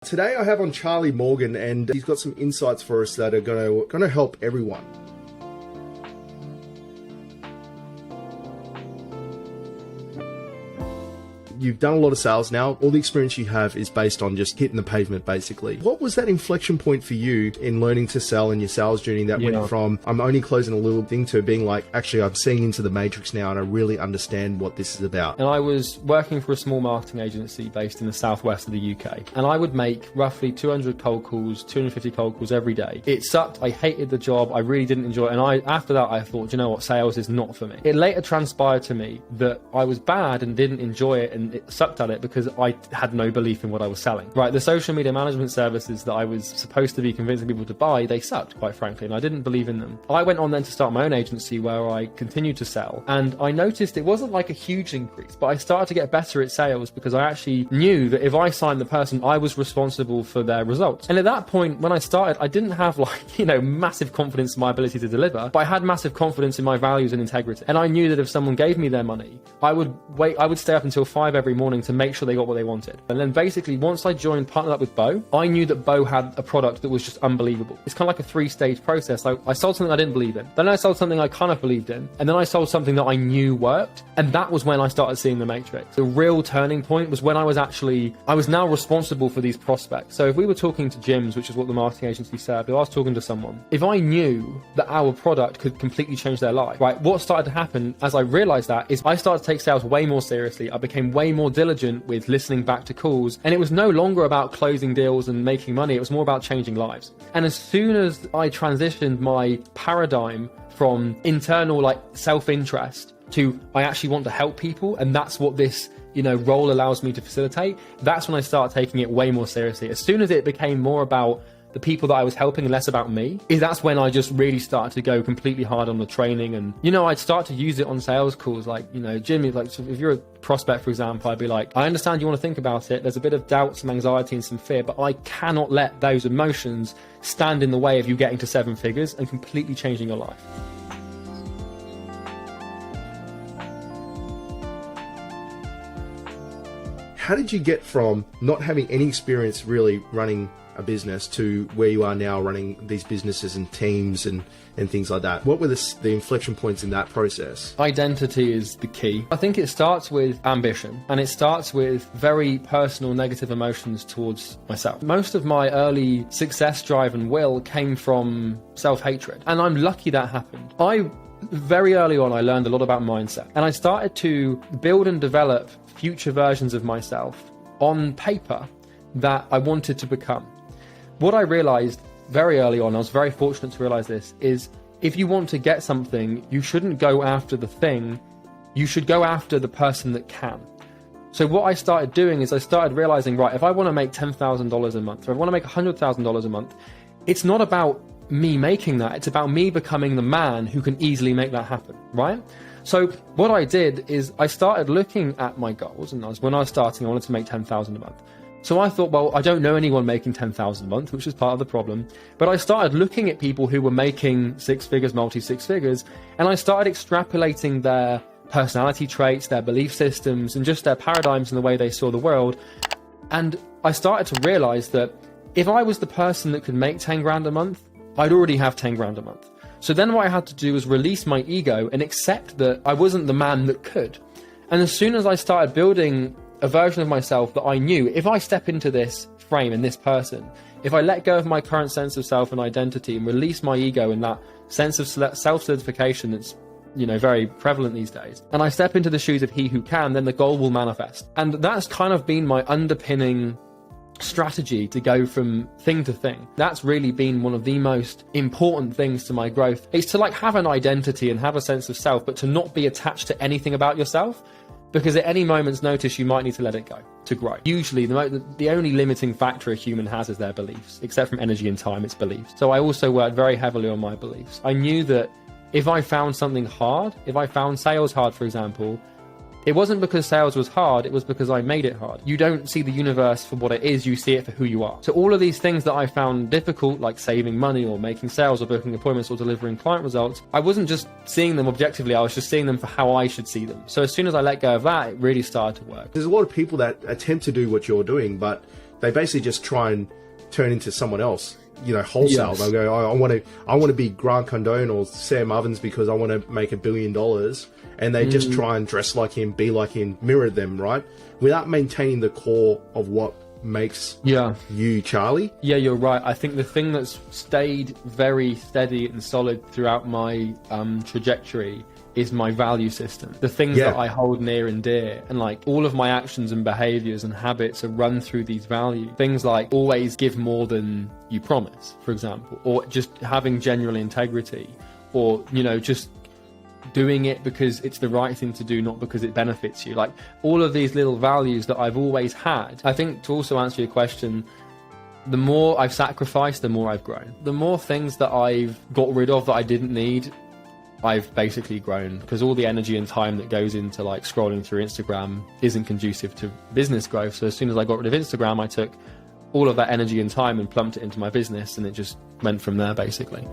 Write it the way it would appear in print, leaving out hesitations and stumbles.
Today I have on Charlie Morgan, and he's got some insights for us that are going to help everyone. You've done a lot of sales now. All the experience you have is based on just hitting the pavement, basically. What was that inflection point for you in learning to sell in your sales journey that went from, I'm only closing a little thing, to being like, actually, I'm seeing into the matrix now and I really understand what this is about? And I was working for a small marketing agency based in the southwest of the UK. And I would make roughly 200 cold calls, 250 cold calls every day. It sucked. I hated the job. I really didn't enjoy it. And after that, I thought, you know what, sales is not for me. It later transpired to me that I was bad and didn't enjoy it, and it sucked at it because I had no belief in what I was selling. Right, the social media management services that I was supposed to be convincing people to buy, they sucked, quite frankly, and I didn't believe in them. I went on then to start my own agency where I continued to sell, and I noticed it wasn't like a huge increase, but I started to get better at sales because I actually knew that if I signed the person, I was responsible for their results. And at that point, when I started, I didn't have massive confidence in my ability to deliver, but I had massive confidence in my values and integrity. And I knew that if someone gave me their money, I would stay up until 5 every morning to make sure they got what they wanted. And then basically, once I partnered up with Bo, I knew that Bo had a product that was just unbelievable. It's kind of like a 3-stage process. I sold something I didn't believe in. Then I sold something I kind of believed in. And then I sold something that I knew worked. And that was when I started seeing the matrix. The real turning point was when I was now responsible for these prospects. So if we were talking to gyms, which is what the marketing agency served, if I was talking to someone, if I knew that our product could completely change their life, right, what started to happen as I realized that is I started to take sales way more seriously. I became way more diligent with listening back to calls, and it was no longer about closing deals and making money. It was more about changing lives. And as soon as I transitioned my paradigm from internal self-interest to I actually want to help people, and that's what this role allows me to facilitate, that's when I started taking it way more seriously. As soon as it became more about the people that I was helping and less about me, that's when I just really started to go completely hard on the training. And I'd start to use it on sales calls, Jimmy, so if you're a prospect, for example, I'd be like, I understand you want to think about it, there's a bit of doubt, some anxiety and some fear, but I cannot let those emotions stand in the way of you getting to 7 figures and completely changing your life. How did you get from not having any experience really running a business to where you are now running these businesses and teams and things like that? What were the inflection points in that process? Identity is the key. I think it starts with ambition, and it starts with very personal negative emotions towards myself. Most of my early success drive and will came from self-hatred, and I'm lucky that happened. Very early on, I learned a lot about mindset, and I started to build and develop future versions of myself on paper that I wanted to become. What I realized very early on, I was very fortunate to realize this, is if you want to get something, you shouldn't go after the thing, you should go after the person that can. So what I started doing is I started realizing, right, if I want to make $10,000 a month, or if I want to make $100,000 a month, it's not about me making that, it's about me becoming the man who can easily make that happen, right? So what I did is I started looking at my goals, and when I was starting, I wanted to make $10,000 a month. So I thought, well, I don't know anyone making $10,000 a month, which is part of the problem. But I started looking at people who were making 6 figures, multi-6 figures, and I started extrapolating their personality traits, their belief systems, and just their paradigms and the way they saw the world. And I started to realize that if I was the person that could make 10 grand a month, I'd already have 10 grand a month. So then what I had to do was release my ego and accept that I wasn't the man that could. And as soon as I started building a version of myself that I knew, if I step into this frame and this person, if I let go of my current sense of self and identity and release my ego and that sense of self-certification that's very prevalent these days, and I step into the shoes of he who can, then the goal will manifest. And that's kind of been my underpinning strategy to go from thing to thing. That's really been one of the most important things to my growth. It's to have an identity and have a sense of self, but to not be attached to anything about yourself, because at any moment's notice you might need to let it go to grow. Usually the only limiting factor a human has is their beliefs. Except from energy and time, it's beliefs. So I also worked very heavily on my beliefs. I knew that if I found something hard, if I found sales hard, for example, it wasn't because sales was hard, it was because I made it hard. You don't see the universe for what it is, you see it for who you are. So all of these things that I found difficult, like saving money or making sales or booking appointments or delivering client results, I wasn't just seeing them objectively, I was just seeing them for how I should see them. So as soon as I let go of that, it really started to work. There's a lot of people that attempt to do what you're doing, but they basically just try and turn into someone else. You know, wholesale. Yes. They'll go, oh, I want to be Grant Cardone or Sam Ovens because I want to make $1 billion, and they just try and dress like him, be like him, mirror them, right? Without maintaining the core of what makes you Charlie. Yeah, you're right. I think the thing that's stayed very steady and solid throughout my trajectory is my value system. The things that I hold near and dear, and like all of my actions and behaviors and habits are run through these values. Things like always give more than you promise, for example, or just having genuine integrity, or, you know, just doing it because it's the right thing to do, not because it benefits you. Like all of these little values that I've always had. I think, to also answer your question, the more I've sacrificed, the more I've grown. The more things that I've got rid of that I didn't need, I've basically grown, because all the energy and time that goes into like scrolling through Instagram isn't conducive to business growth. So as soon as I got rid of Instagram, I took all of that energy and time and plumped it into my business, and it just went from there, basically.